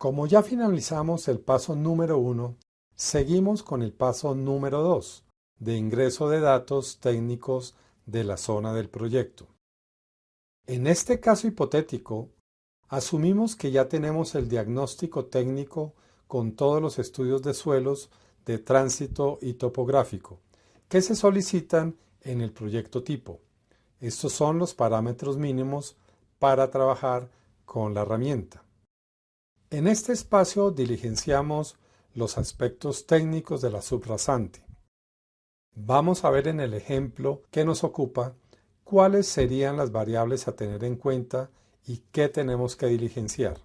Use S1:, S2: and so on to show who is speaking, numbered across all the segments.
S1: Como ya finalizamos el paso número 1, seguimos con el paso número 2, de ingreso de datos técnicos de la zona del proyecto. En este caso hipotético, asumimos que ya tenemos el diagnóstico técnico con todos los estudios de suelos de tránsito y topográfico que se solicitan en el proyecto tipo. Estos son los parámetros mínimos para trabajar con la herramienta. En este espacio diligenciamos los aspectos técnicos de la subrasante. Vamos a ver en el ejemplo que nos ocupa cuáles serían las variables a tener en cuenta y qué tenemos que diligenciar.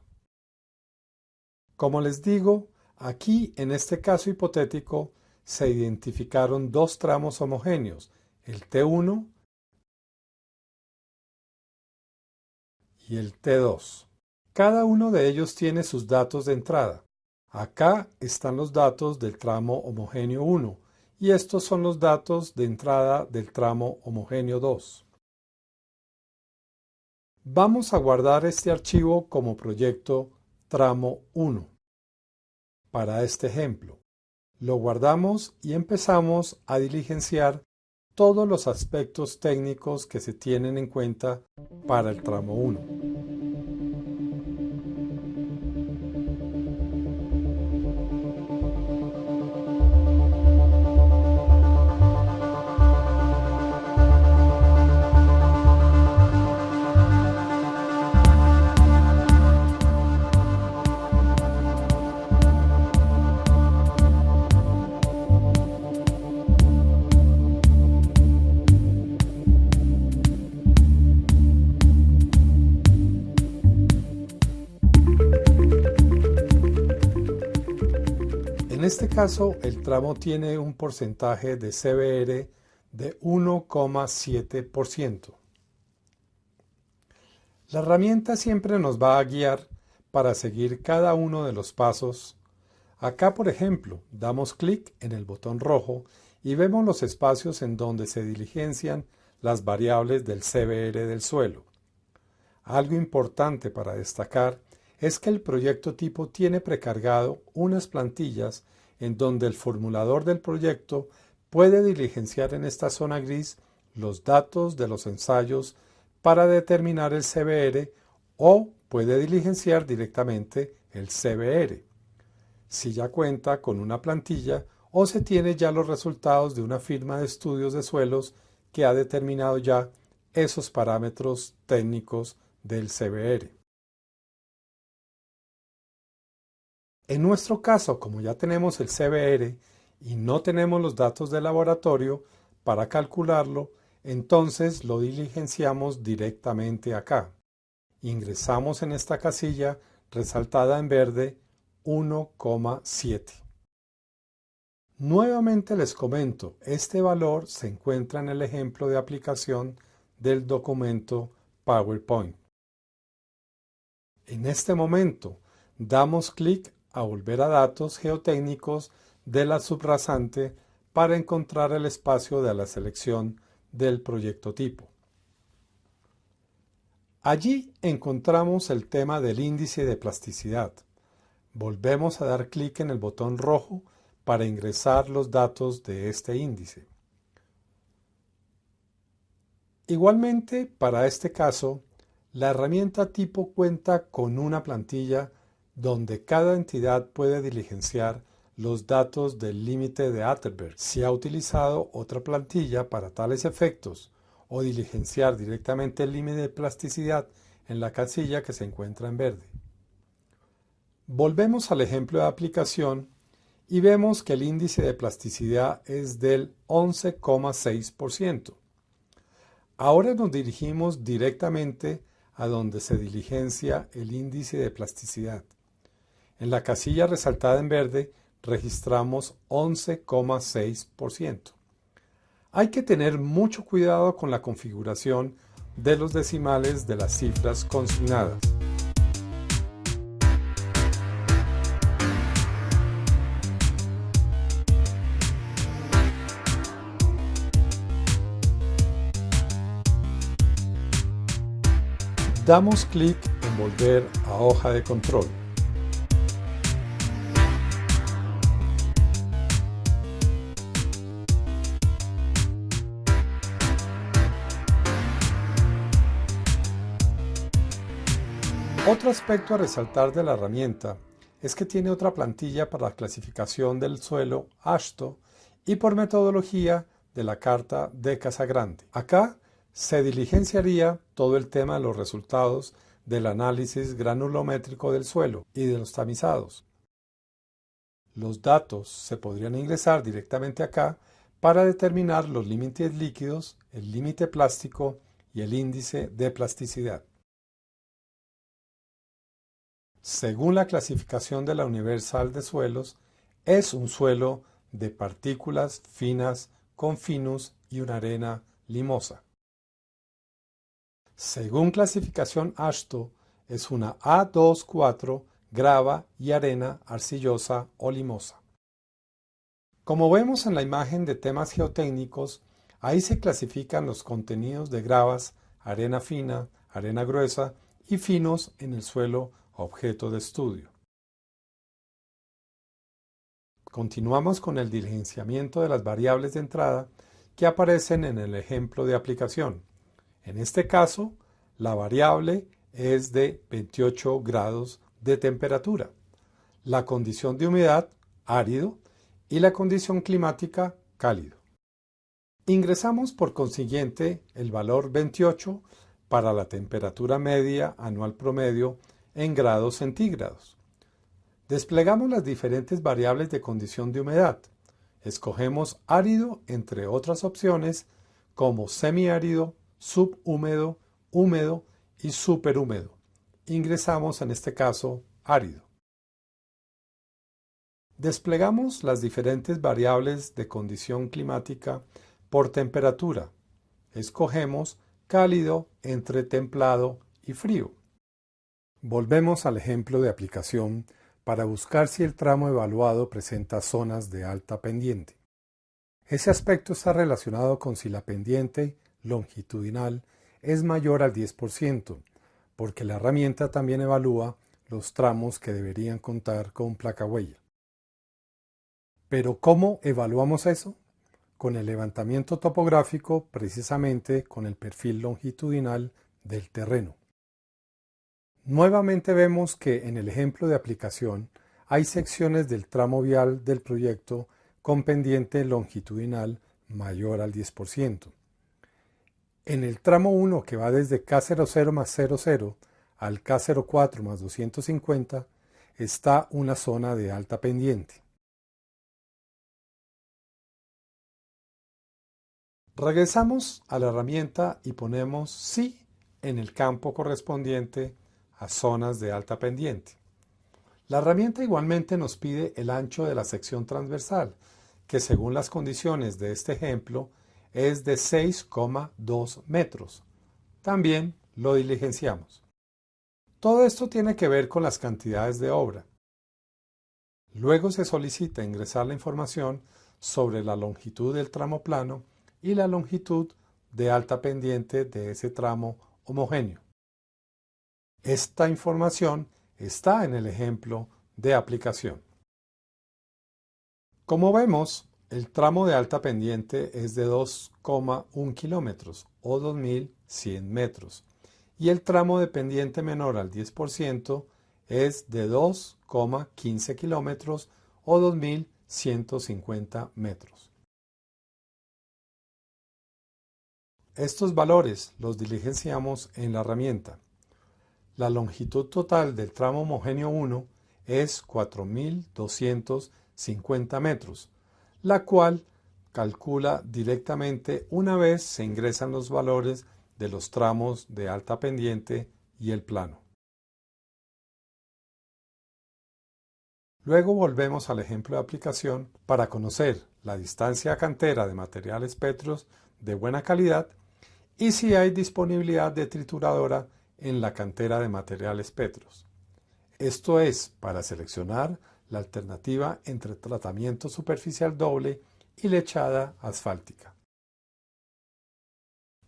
S1: Como les digo, aquí en este caso hipotético se identificaron dos tramos homogéneos, el T1 y el T2. Cada uno de ellos tiene sus datos de entrada. Acá están los datos del tramo homogéneo 1 y estos son los datos de entrada del tramo homogéneo 2. Vamos a guardar este archivo como proyecto tramo 1 para este ejemplo. Lo guardamos y empezamos a diligenciar todos los aspectos técnicos que se tienen en cuenta para el tramo 1. En este caso, el tramo tiene un porcentaje de CBR de 1,7%. La herramienta siempre nos va a guiar para seguir cada uno de los pasos. Acá, por ejemplo, damos clic en el botón rojo y vemos los espacios en donde se diligencian las variables del CBR del suelo. Algo importante para destacar es que el proyecto tipo tiene precargado unas plantillas en donde el formulador del proyecto puede diligenciar en esta zona gris los datos de los ensayos para determinar el CBR o puede diligenciar directamente el CBR, si ya cuenta con una plantilla o se tiene ya los resultados de una firma de estudios de suelos que ha determinado ya esos parámetros técnicos del CBR. En nuestro caso, como ya tenemos el CBR y no tenemos los datos del laboratorio para calcularlo, entonces lo diligenciamos directamente acá. Ingresamos en esta casilla resaltada en verde 1,7. Nuevamente les comento, este valor se encuentra en el ejemplo de aplicación del documento PowerPoint. En este momento damos clic a volver a datos geotécnicos de la subrasante para encontrar el espacio de la selección del proyecto tipo. Allí encontramos el tema del índice de plasticidad. Volvemos a dar clic en el botón rojo para ingresar los datos de este índice. Igualmente, para este caso, la herramienta tipo cuenta con una plantilla donde cada entidad puede diligenciar los datos del límite de Atterberg. Si ha utilizado otra plantilla para tales efectos o diligenciar directamente el límite de plasticidad en la casilla que se encuentra en verde. Volvemos al ejemplo de aplicación y vemos que el índice de plasticidad es del 11,6%. Ahora nos dirigimos directamente a donde se diligencia el índice de plasticidad. En la casilla resaltada en verde registramos 11,6%. Hay que tener mucho cuidado con la configuración de los decimales de las cifras consignadas. Damos clic en volver a hoja de control. Otro aspecto a resaltar de la herramienta es que tiene otra plantilla para la clasificación del suelo AASHTO y por metodología de la Carta de Casagrande. Acá se diligenciaría todo el tema de los resultados del análisis granulométrico del suelo y de los tamizados. Los datos se podrían ingresar directamente acá para determinar los límites líquidos, el límite plástico y el índice de plasticidad. Según la clasificación de la Universal de Suelos, es un suelo de partículas finas con finus y una arena limosa. Según clasificación AASHTO, es una A2-4 grava y arena arcillosa o limosa. Como vemos en la imagen de temas geotécnicos, ahí se clasifican los contenidos de gravas, arena fina, arena gruesa y finos en el suelo objeto de estudio. Continuamos con el diligenciamiento de las variables de entrada que aparecen en el ejemplo de aplicación. En este caso, la variable es de 28 grados de temperatura, la condición de humedad, árido, y la condición climática, cálido. Ingresamos por consiguiente el valor 28 para la temperatura media anual promedio en grados centígrados. Desplegamos las diferentes variables de condición de humedad. Escogemos árido entre otras opciones como semiárido, subhúmedo, húmedo y superhúmedo. Ingresamos en este caso árido. Desplegamos las diferentes variables de condición climática por temperatura. Escogemos cálido entre templado y frío. Volvemos al ejemplo de aplicación para buscar si el tramo evaluado presenta zonas de alta pendiente. Ese aspecto está relacionado con si la pendiente longitudinal es mayor al 10%, porque la herramienta también evalúa los tramos que deberían contar con placa huella. Pero ¿cómo evaluamos eso? Con el levantamiento topográfico, precisamente con el perfil longitudinal del terreno. Nuevamente vemos que en el ejemplo de aplicación hay secciones del tramo vial del proyecto con pendiente longitudinal mayor al 10%. En el tramo 1 que va desde K00 más 00 al K04 más 250 está una zona de alta pendiente. Regresamos a la herramienta y ponemos sí en el campo correspondiente a zonas de alta pendiente. La herramienta igualmente nos pide el ancho de la sección transversal, que según las condiciones de este ejemplo es de 6,2 metros. También lo diligenciamos. Todo esto tiene que ver con las cantidades de obra. Luego se solicita ingresar la información sobre la longitud del tramo plano y la longitud de alta pendiente de ese tramo homogéneo. Esta información está en el ejemplo de aplicación. Como vemos, el tramo de alta pendiente es de 2,1 kilómetros o 2.100 metros y el tramo de pendiente menor al 10% es de 2,15 kilómetros o 2.150 metros. Estos valores los diligenciamos en la herramienta. La longitud total del tramo homogéneo 1 es 4.250 metros, la cual calcula directamente una vez se ingresan los valores de los tramos de alta pendiente y el plano. Luego volvemos al ejemplo de aplicación para conocer la distancia a cantera de materiales petros de buena calidad y si hay disponibilidad de trituradora en la cantera de materiales petros. Esto es para seleccionar la alternativa entre tratamiento superficial doble y lechada asfáltica.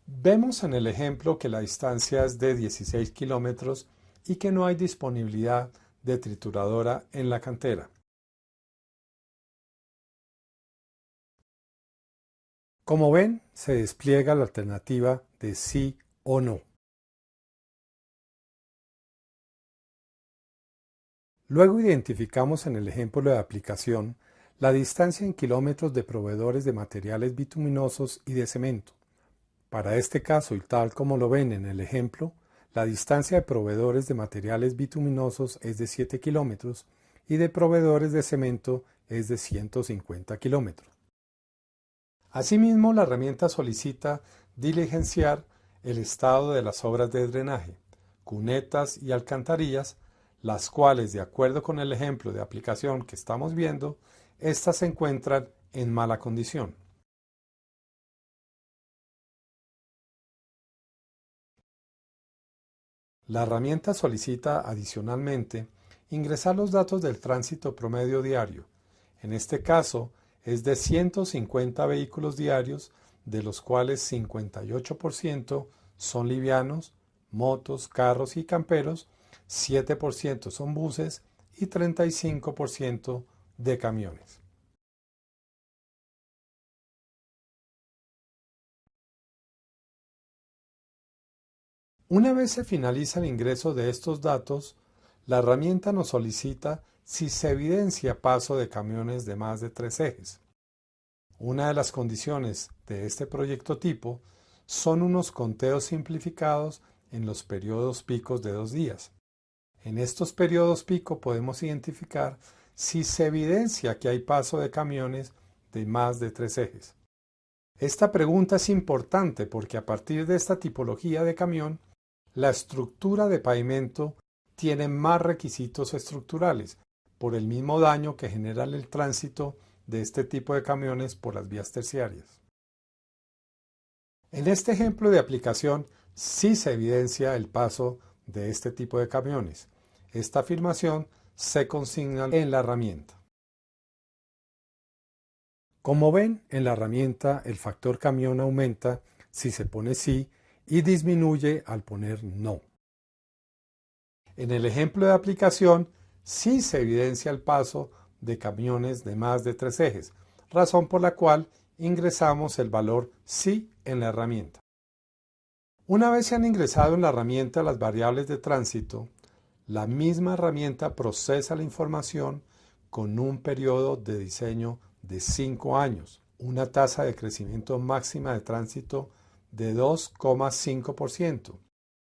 S1: Vemos en el ejemplo que la distancia es de 16 kilómetros y que no hay disponibilidad de trituradora en la cantera. Como ven, se despliega la alternativa de sí o no. Luego identificamos en el ejemplo de aplicación la distancia en kilómetros de proveedores de materiales bituminosos y de cemento. Para este caso, y tal como lo ven en el ejemplo, la distancia de proveedores de materiales bituminosos es de 7 kilómetros y de proveedores de cemento es de 150 kilómetros. Asimismo, la herramienta solicita diligenciar el estado de las obras de drenaje, cunetas y alcantarillas, las cuales, de acuerdo con el ejemplo de aplicación que estamos viendo, éstas se encuentran en mala condición. La herramienta solicita adicionalmente ingresar los datos del tránsito promedio diario. En este caso es de 150 vehículos diarios, de los cuales 58% son livianos, motos, carros y camperos, 7% son buses y 35% de camiones. Una vez se finaliza el ingreso de estos datos, la herramienta nos solicita si se evidencia paso de camiones de más de 3 ejes. Una de las condiciones de este proyecto tipo son unos conteos simplificados en los periodos picos de 2 días. En estos periodos pico podemos identificar si se evidencia que hay paso de camiones de más de 3 ejes. Esta pregunta es importante porque a partir de esta tipología de camión, la estructura de pavimento tiene más requisitos estructurales por el mismo daño que genera el tránsito de este tipo de camiones por las vías terciarias. En este ejemplo de aplicación sí se evidencia el paso de este tipo de camiones. Esta afirmación se consigna en la herramienta. Como ven, en la herramienta el factor camión aumenta si se pone sí y disminuye al poner no. En el ejemplo de aplicación sí se evidencia el paso de camiones de más de 3 ejes, razón por la cual ingresamos el valor sí en la herramienta. Una vez se han ingresado en la herramienta las variables de tránsito, la misma herramienta procesa la información con un periodo de diseño de 5 años, una tasa de crecimiento máxima de tránsito de 2,5%.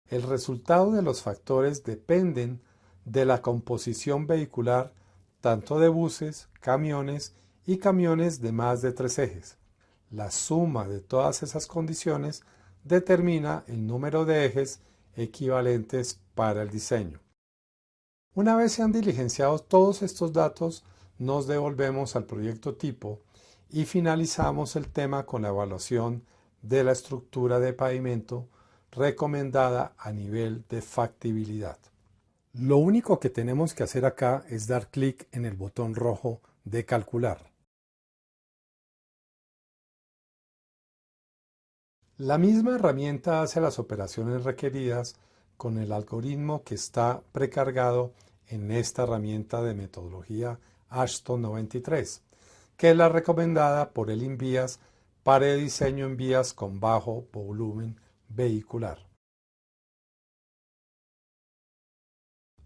S1: El resultado de los factores dependen de la composición vehicular tanto de buses, camiones y camiones de más de 3 ejes. La suma de todas esas condiciones determina el número de ejes equivalentes para el diseño. Una vez se han diligenciado todos estos datos, nos devolvemos al proyecto tipo y finalizamos el tema con la evaluación de la estructura de pavimento recomendada a nivel de factibilidad. Lo único que tenemos que hacer acá es dar clic en el botón rojo de calcular. La misma herramienta hace las operaciones requeridas con el algoritmo que está precargado en esta herramienta de metodología Ashton 93, que es la recomendada por el INVIAS para el diseño en vías con bajo volumen vehicular.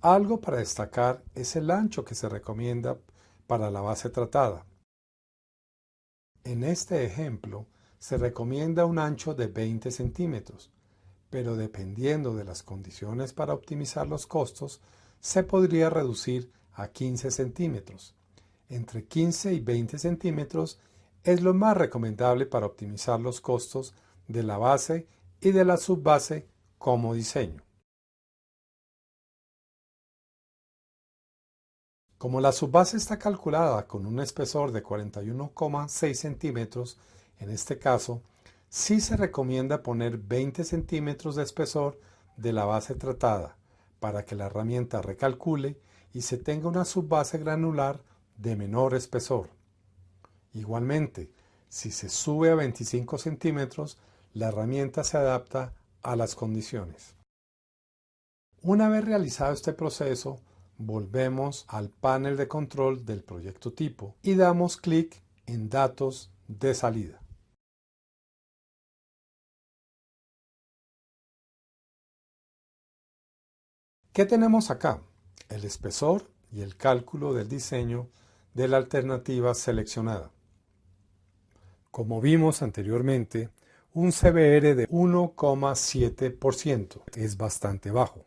S1: Algo para destacar es el ancho que se recomienda para la base tratada. En este ejemplo se recomienda un ancho de 20 centímetros, pero dependiendo de las condiciones para optimizar los costos, se podría reducir a 15 centímetros. Entre 15 y 20 centímetros es lo más recomendable para optimizar los costos de la base y de la subbase como diseño. Como la subbase está calculada con un espesor de 41,6 centímetros, en este caso, sí se recomienda poner 20 centímetros de espesor de la base tratada para que la herramienta recalcule y se tenga una subbase granular de menor espesor. Igualmente, si se sube a 25 centímetros, la herramienta se adapta a las condiciones. Una vez realizado este proceso, volvemos al panel de control del proyecto tipo y damos clic en Datos de salida. ¿Qué tenemos acá? El espesor y el cálculo del diseño de la alternativa seleccionada. Como vimos anteriormente, un CBR de 1,7% es bastante bajo.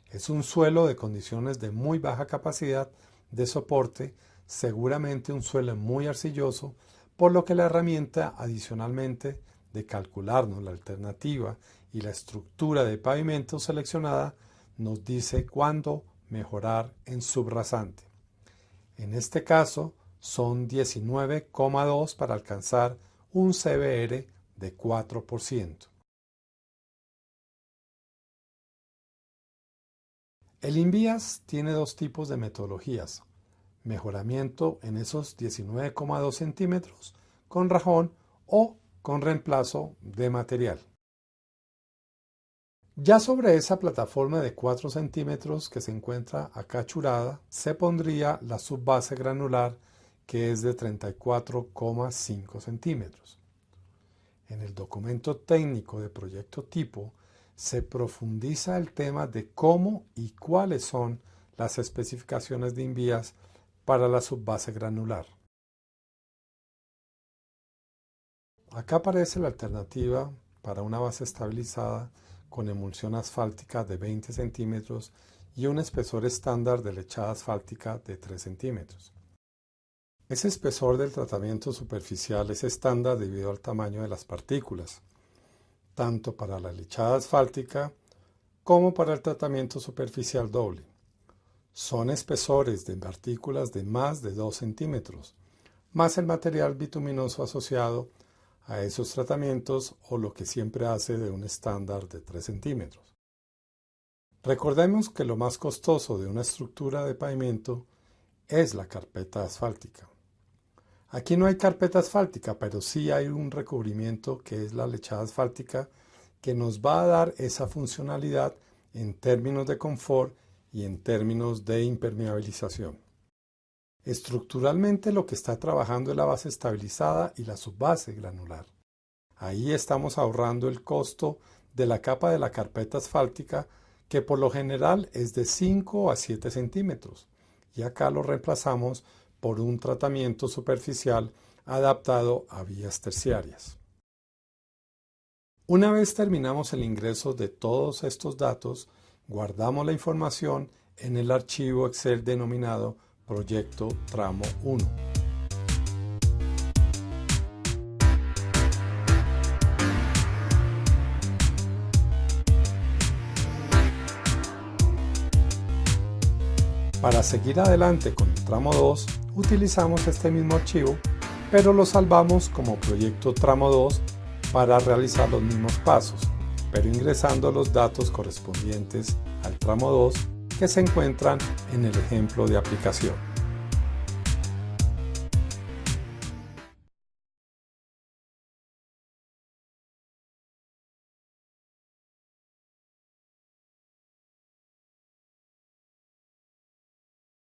S1: Es un suelo de condiciones de muy baja capacidad de soporte, seguramente un suelo muy arcilloso, por lo que la herramienta, adicionalmente de calcularnos la alternativa y la estructura de pavimento seleccionada, nos dice cuándo mejorar en subrasante. En este caso son 19,2 para alcanzar un CBR de 4%. El INVIAS tiene dos tipos de metodologías: mejoramiento en esos 19,2 centímetros con rajón o con reemplazo de material. Ya sobre esa plataforma de 4 centímetros que se encuentra acachurada, se pondría la subbase granular, que es de 34,5 centímetros. En el documento técnico de proyecto tipo se profundiza el tema de cómo y cuáles son las especificaciones de INVIAS para la subbase granular. Acá aparece la alternativa para una base estabilizada con emulsión asfáltica de 20 centímetros y un espesor estándar de lechada asfáltica de 3 centímetros. Ese espesor del tratamiento superficial es estándar debido al tamaño de las partículas, tanto para la lechada asfáltica como para el tratamiento superficial doble. Son espesores de partículas de más de 2 centímetros, más el material bituminoso asociado a esos tratamientos, o lo que siempre hace de un estándar de 3 centímetros. Recordemos que lo más costoso de una estructura de pavimento es la carpeta asfáltica. Aquí no hay carpeta asfáltica, pero sí hay un recubrimiento que es la lechada asfáltica, que nos va a dar esa funcionalidad en términos de confort y en términos de impermeabilización. Estructuralmente lo que está trabajando es la base estabilizada y la subbase granular. Ahí estamos ahorrando el costo de la capa de la carpeta asfáltica, que por lo general es de 5 a 7 centímetros, y acá lo reemplazamos por un tratamiento superficial adaptado a vías terciarias. Una vez terminamos el ingreso de todos estos datos, guardamos la información en el archivo Excel denominado Proyecto Tramo 1. Para seguir adelante con el tramo 2, utilizamos este mismo archivo, pero lo salvamos como Proyecto Tramo 2 para realizar los mismos pasos, pero ingresando los datos correspondientes al tramo 2 que se encuentran en el ejemplo de aplicación.